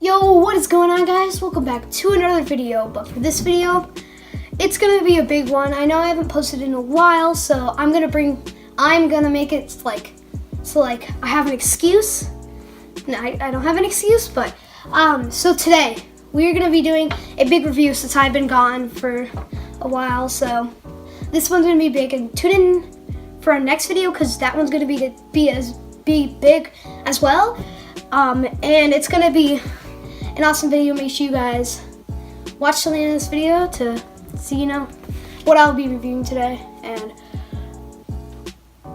Yo, what is going on, guys? Welcome back to another video. But for this video, it's gonna be a big one. I know I haven't posted in a while, so I'm gonna make it like I have an excuse. No, I don't have an excuse, but so today we're gonna be doing a big review since I've been gone for a while. So this one's gonna be big, and tune in for our next video because that one's gonna be big as well. And it's gonna be an awesome video. Make sure you guys watch till the end of this video to see, what I'll be reviewing today, and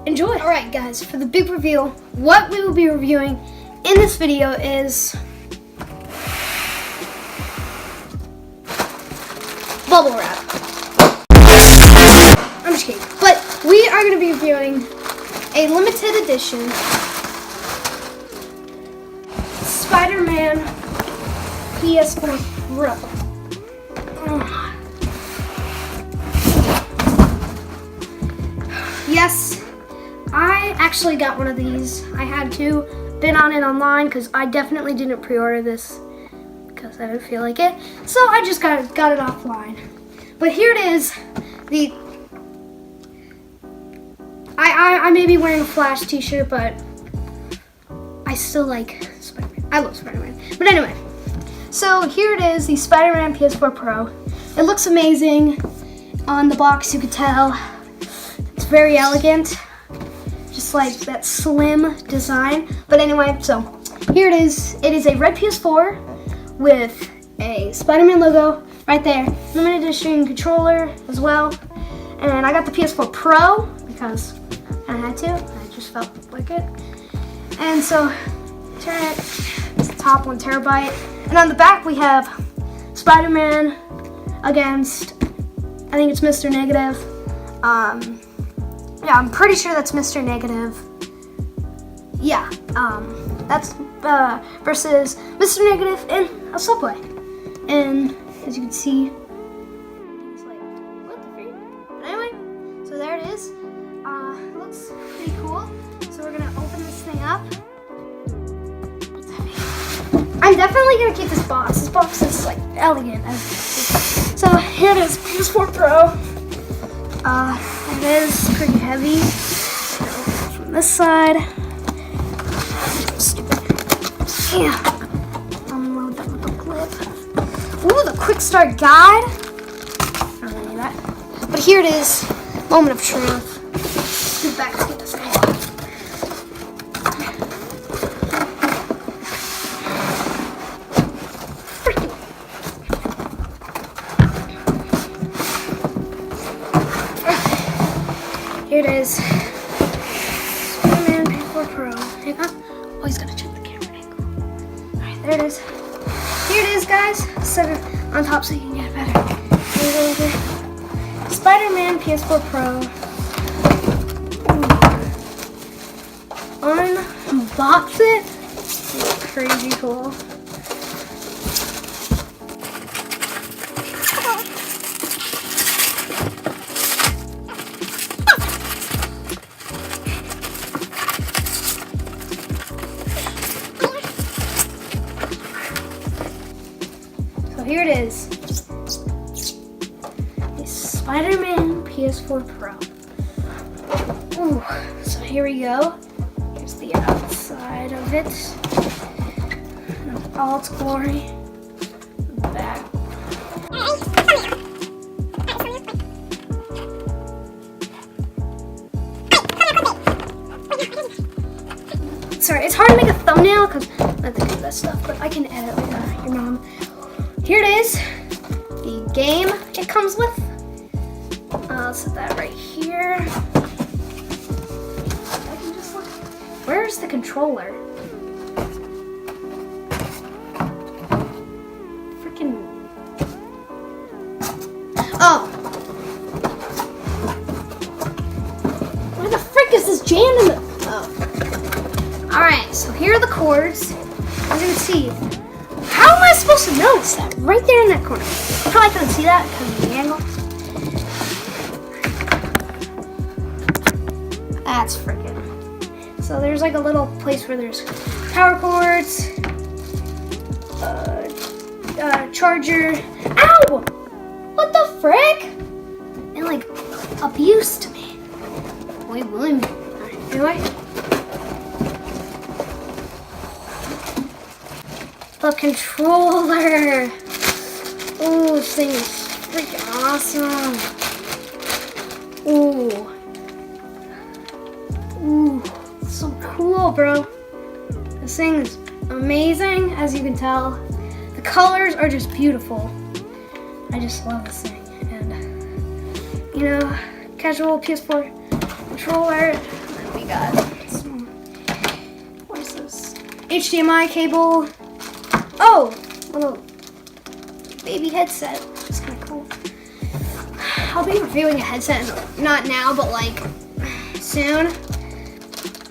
enjoy. All right, guys, for the big reveal, what we will be reviewing in this video is bubble wrap. I'm just kidding, but we are going to be reviewing a limited edition Spider-Man PS4 Pro. Yes, I actually got one of these. I had to bid on it online because I definitely didn't pre-order this because I didn't feel like it. So I just got it offline. But here it is. I may be wearing a Flash t-shirt, but I still like Spider-Man. I love Spider-Man. But anyway, so here it is, the Spider-Man PS4 Pro. It looks amazing. On the box, you could tell it's very elegant, just like that slim design. But anyway, so here it is. It is a red PS4 with a Spider-Man logo right there. Limited edition controller as well. And I got the PS4 Pro because I had to. I just felt like it. And so, turn it. It's the top 1 terabyte. And on the back we have Spider-Man against, I think it's Mr. Negative. Yeah, I'm pretty sure that's Mr. Negative. Yeah, that's versus Mr. Negative in a subway. And as you can see, it's like, what the freak? But anyway, so there it is. It looks pretty cool. So we're gonna open this thing up. I'm definitely gonna keep this box. This box is like elegant. So here it is, PS4 Pro. It is pretty heavy. From this side. Stupid. Yeah. Unload that with the clip. Ooh, the quick start guide. I don't really need that. But here it is. Moment of truth. Scoot back to get this thing. Here it is. Spider-Man PS4 Pro. Hang on. Oh, he's gonna check the camera angle. Alright, there it is. Here it is, guys. Set it on top so you can get it better. Here it is. Spider-Man PS4 Pro. Unbox it. It's crazy cool. So here it is. The Spider-Man PS4 Pro. Ooh, so here we go. Here's the outside of it. In all its glory. The back. Sorry, it's hard to make a thumbnail because I have to do that stuff, but I can edit like your mom. Here it is, the game it comes with. I'll set that right here. I can just look. Where's the controller? Freaking. Oh. Where the frick is this jam in the? Oh. Alright, so here are the cords. As you can see, how am I supposed to notice that? Right there in that corner. Probably couldn't see that because of the angle. That's freaking. So there's like a little place where there's power cords. charger. Ow! What the frick? And like abuse to me. Wait, William. Anyway. The controller. Ooh, this thing is freaking awesome. Ooh, it's so cool, bro. This thing is amazing, as you can tell. The colors are just beautiful. I just love this thing. And, you know, casual PS4 controller. And then we got some, what is this? HDMI cable. Oh, little baby headset. It's kind of cool. I'll be reviewing a headset, not now, but like soon.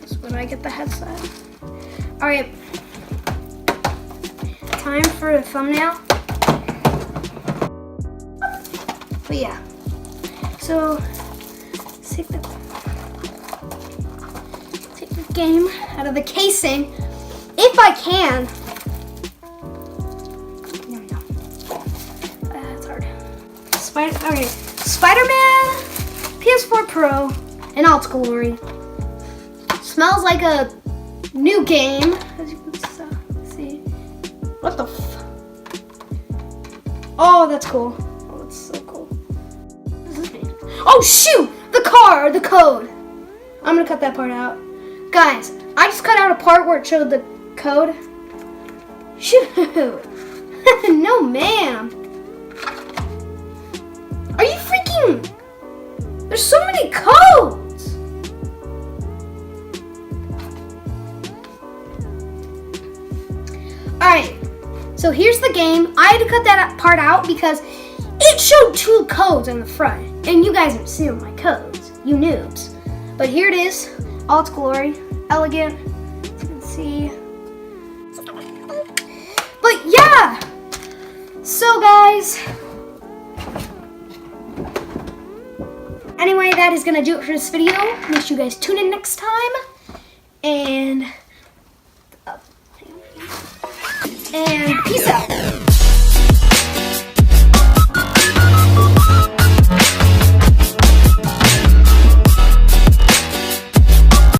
That's when I get the headset. All right, time for the thumbnail. But yeah, so take the game out of the casing, if I can. There we go. That's hard. Okay, Spider-Man PS4 Pro in all its glory. Smells like a new game, as you can see. What the f? Oh, that's cool. Oh, that's so cool. What does this mean? Oh, shoot! The code. I'm gonna cut that part out. Guys, I just cut out a part where it showed the code. Shoot! No, ma'am. Are you freaking? There's so many codes. Alright, so here's the game. I had to cut that part out because it showed 2 codes on the front. And you guys haven't seen my codes, you noobs. But here it is, all its glory, elegant, as you can see. But yeah, so guys, anyway, that is gonna do it for this video. Make sure you guys tune in next time, and peace out.